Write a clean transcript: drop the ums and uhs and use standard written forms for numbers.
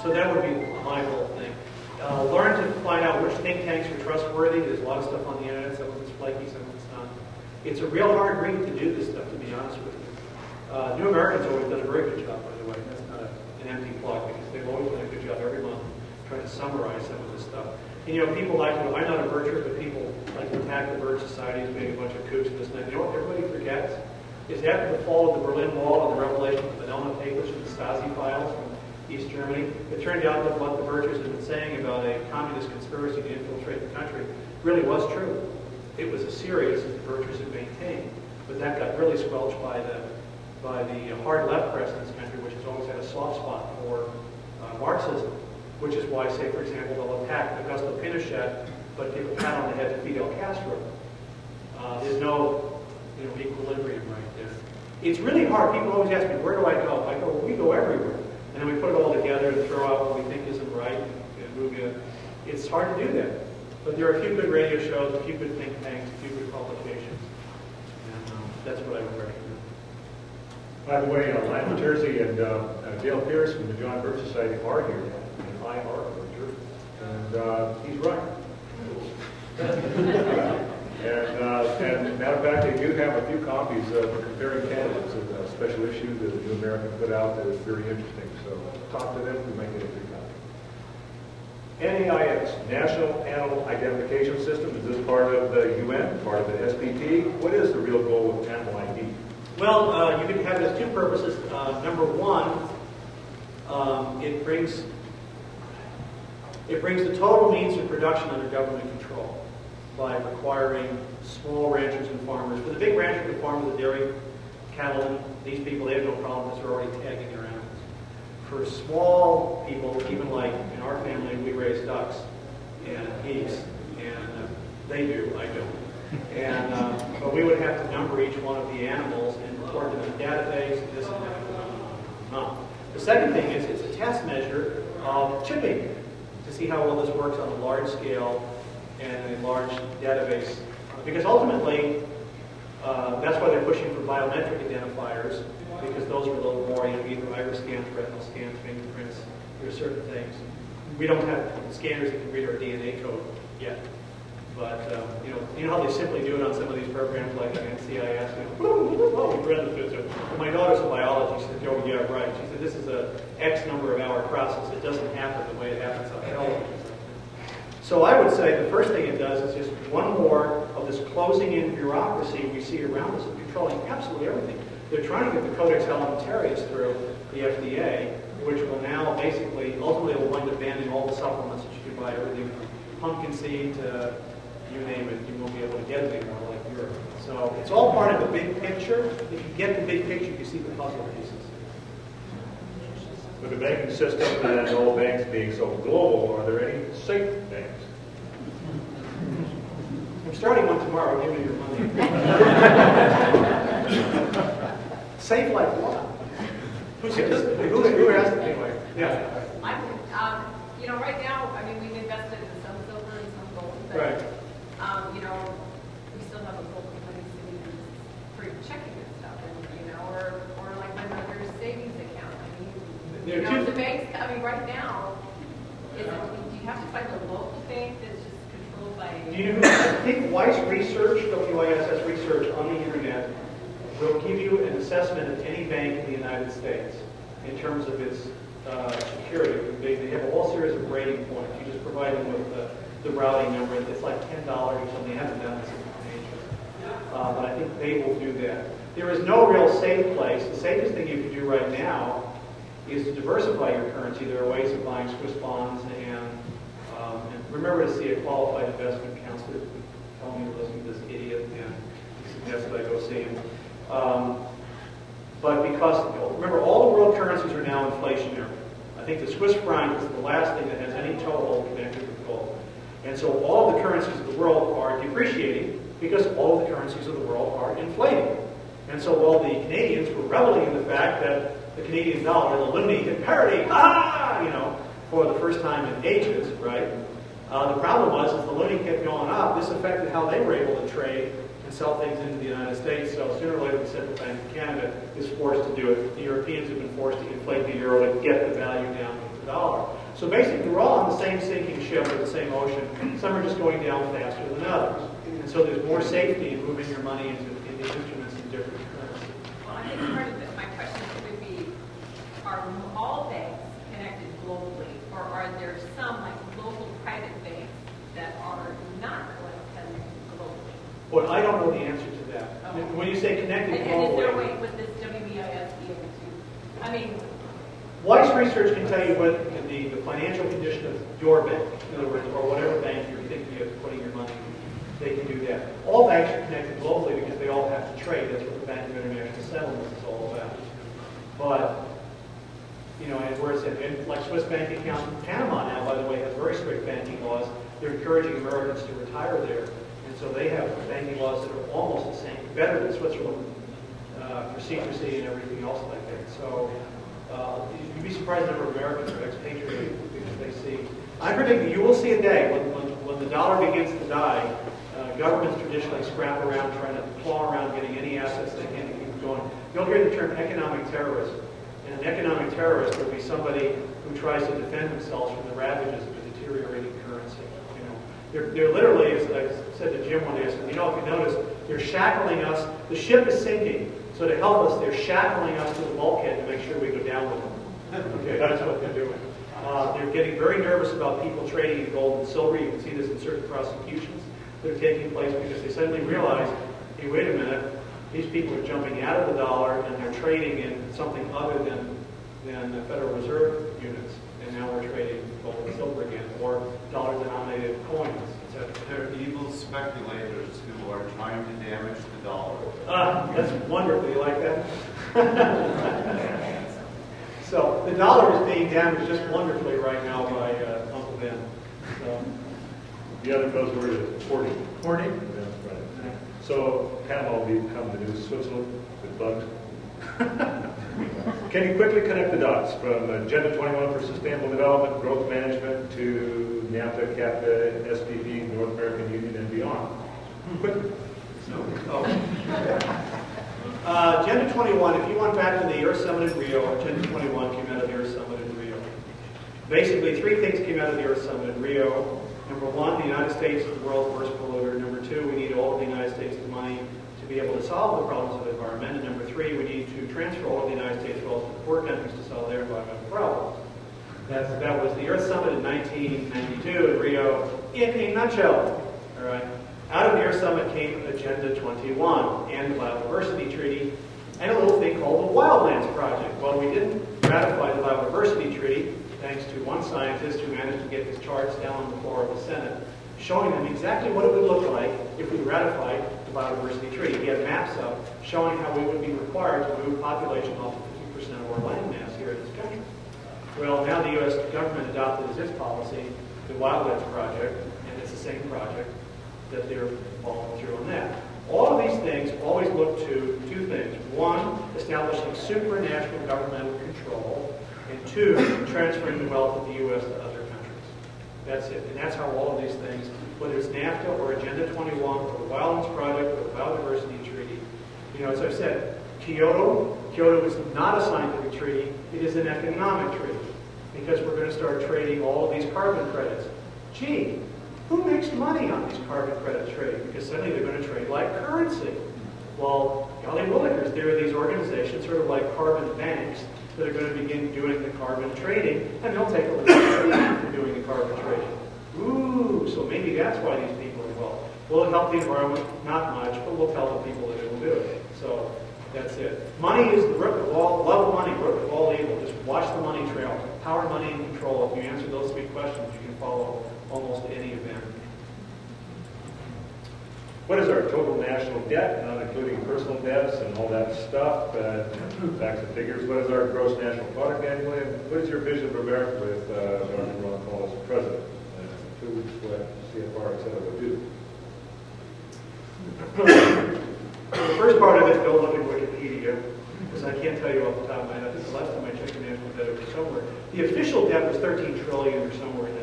So that would be my whole thing. Learn to find out which think tanks are trustworthy. There's a lot of stuff on the internet. Some of it's flaky, some of it's not. It's a real hard read to do this stuff, to be honest with you. New Americans always done a very good job, by the way. That's not an empty plug, because they've always done a good job every month trying to summarize some of this stuff. And people like to, I'm not a bircher, but people like to attack the bird society as being a bunch of kooks and this and that. You know what everybody forgets? Is after the fall of the Berlin Wall and the revelation of the Vanilla papers and the Stasi files from East Germany, it turned out that what the birchers had been saying about a communist conspiracy to infiltrate the country really was true. It was as serious as the birchers had maintained. But that got really squelched by the hard left press in this country, which has always had a soft spot for Marxism, which is why, say, for example, they'll attack Augusto Pinochet, but give a pat on the head to Fidel Castro. There's no equilibrium right there. It's really hard. People always ask me, where do I go? I go, well, we go everywhere. And then we put it all together and throw out what we think isn't right and move it. It's hard to do that. But there are a few good radio shows, a few good think tanks, a few good publications. And that's what I would recommend. By the way, Lionel Jersey and Dale Pierce from the John Birch Society are here, and I are a bircher, and he's right. And matter of fact, they do have a few copies of Comparing Candidates, a special issue that the New American put out that is very interesting. So talk to them, we might get a free copy. NAIS, National Animal Identification System. Is this part of the UN, part of the SBT? What is the real goal with animal ID? Well, you can have it as two purposes. Number one, it brings the total means of production under government control by requiring small ranchers and farmers. For the big ranchers and farmers, the dairy, cattlemen, these people, they have no problem because they're already tagging their animals. For small people, even like in our family, we raise ducks and geese, and they do, I don't. And but we would have to number each one of the animals and report them in a database, this and that. The second thing is it's a test measure of chipping to see how well this works on a large scale and a large database. Because ultimately, that's why they're pushing for biometric identifiers, because those are a little more, either iris scans, retinal scans, fingerprints, there are certain things. We don't have scanners that can read our DNA code yet. But, you know how they simply do it on some of these programs like NCIS? Oh, we read the physics. My daughter's a biologist. She said, oh, yeah, right. She said, this is a X number of hour process. It doesn't happen the way it happens on television. So I would say the first thing it does is just one more of this closing in bureaucracy we see around us, controlling absolutely everything. They're trying to get the Codex Alimentarius through the FDA, which will now basically, ultimately will wind up banning all the supplements that you can buy, everything from pumpkin seed to you name it, you won't be able to get it anymore like Europe. So it's all part of the big picture. If you get the big picture, you see the puzzle pieces. With the banking system and all banks being so global, are there any safe banks? I'm starting one tomorrow. Give me your money. Safe like what? Who asked it anyway? Yeah. Right now, I mean, we've invested in some silver and some gold, but right. We still have a gold money sitting for checking and stuff, and or like my mother's savings account. I mean, the banks. I mean, right now, do you have to find a local bank that's just controlled by? Do you know? I think WISE research, WISS research on the internet will give you an assessment of any bank in the United States in terms of its security. They have a whole series of rating points. You just provide them with the routing number. It's like $10 or something. They haven't done this information. But I think they will do that. There is no real safe place. The safest thing you can do right now is to diversify your currency. There are ways of buying Swiss bonds and remember to see a qualified investment counselor who tell me to listen to this idiot and he suggested I go see him. But because, remember, all the world currencies are now inflationary. I think the Swiss franc is the last thing that has any toehold connected with gold. And so all of the currencies of the world are depreciating because all of the currencies of the world are inflating. And so while the Canadians were reveling in the fact that the Canadian dollar, the loonie, hit parity, for the first time in ages, right? The problem was, as the loonie kept going up, this affected how they were able to trade and sell things into the United States. So sooner or later, the Central Bank of Canada is forced to do it. The Europeans have been forced to inflate the euro to get the value down with the dollar. So basically, we're all on the same sinking ship or the same ocean. Some are just going down faster than others. And so there's more safety in moving your money into instruments in different currencies. Well, I think part of my question would be, are all banks connected globally, or are there some like local private banks that are not connected globally? Well, I don't know the answer to that. Oh. When you say connected And is there a globally, way with this WBIS be able to, I mean, Weiss Research can tell you what the financial condition of your bank, in other words, or whatever bank you're thinking of putting your money in. They can do that. All banks are connected globally because they all have to trade. That's what the Bank of International Settlements is all about. But, you know, and where it's in, like Swiss bank account in Panama now, by the way, has very strict banking laws. They're encouraging Americans to retire there. And so they have banking laws that are almost the same, better than Switzerland for secrecy and everything else like that. So you'd be surprised the number of Americans are expatriating because they see. I predict you will see a day when the dollar begins to die. Governments traditionally scrap around, trying to claw around getting any assets they can to keep going. You'll hear the term economic terrorism. And an economic terrorist will be somebody who tries to defend themselves from the ravages of a deteriorating currency. You know, they're literally, as I said to Jim one day, I said, you know, if you notice, they're shackling us. The ship is sinking, so to help us, they're shackling us to the bulkhead to make sure we go down with them. Okay, that's what they're doing. They're getting very nervous about people trading in gold and silver. You can see this in certain prosecutions that are taking place because they suddenly realize, hey, wait a minute, these people are jumping out of the dollar and they're trading in something other than the Federal Reserve units. And now we're trading gold and silver again, or dollar-denominated coins, etc. They're evil speculators who are trying to damage the dollar. That's wonderful. You like that? So the dollar is being damaged just wonderfully right now by Uncle Ben. So. The other buzzword is hoarding. Hoarding? Yeah, right. So Panama will become the new Switzerland with bugs. Can you quickly connect the dots from Agenda 21 for Sustainable Development, Growth Management to NAFTA, CAFTA, SPP, North American Union, and beyond? Quickly. Agenda 21, if you went back to the Earth Summit in Rio, Agenda 21 came out of the Earth Summit in Rio. Basically, three things came out of the Earth Summit in Rio. Number one, the United States is the world's worst polluter. Number two, we need all of the United States' money to be able to solve the problems of the environment. And number three, we need to transfer all of the United States wealth to the poor countries to solve their environmental problems. That was the Earth Summit in 1992 in Rio in a nutshell. All right. Out of the Earth Summit came Agenda 21 and the Biodiversity Treaty and a little thing called the Wildlands Project. Well, we didn't ratify the Biodiversity Treaty thanks to one scientist who managed to get his charts down on the floor of the Senate, showing them exactly what it would look like if we ratified the Biodiversity Treaty. He had maps up showing how we would be required to move population off of 50% of our land mass here in this country. Well, now the U.S. government adopted as its policy the Wildlands Project, and it's the same project that they're following through on that. All of these things always look to two things. One, establishing supranational governmental control, and two, transferring the wealth of the U.S. to other countries. That's it. And that's how all of these things, whether it's NAFTA or Agenda 21 or the Wildlands Project or the Biodiversity Treaty, you know, as I've said, Kyoto is not a scientific treaty, it is an economic treaty, because we're going to start trading all of these carbon credits. Gee, who makes money on these carbon credit trading? Because suddenly they're going to trade like currency. Well, golly willikers, there are these organizations, sort of like carbon banks, that are going to begin doing the carbon trading, and they'll take a little bit for doing the carbon trading. Ooh, so maybe that's why these people are involved. Will it help the environment? Not much, but we'll tell the people that it will do it. So that's it. Money is the root of all, love of money, root of all evil. Just watch the money trail. Power, money, and control. If you answer those three questions, you can follow almost any event. What is our total national debt, not including personal debts and all that stuff, facts and figures? What is our gross national product annually? And what is your vision of America with Dr. Ron Paul as president? Includes what CFR, et cetera, would do. The first part of it, go look at Wikipedia, because I can't tell you off the top of my head. I think the last time I checked the national debt, it was somewhere. The official debt was $13 trillion or somewhere in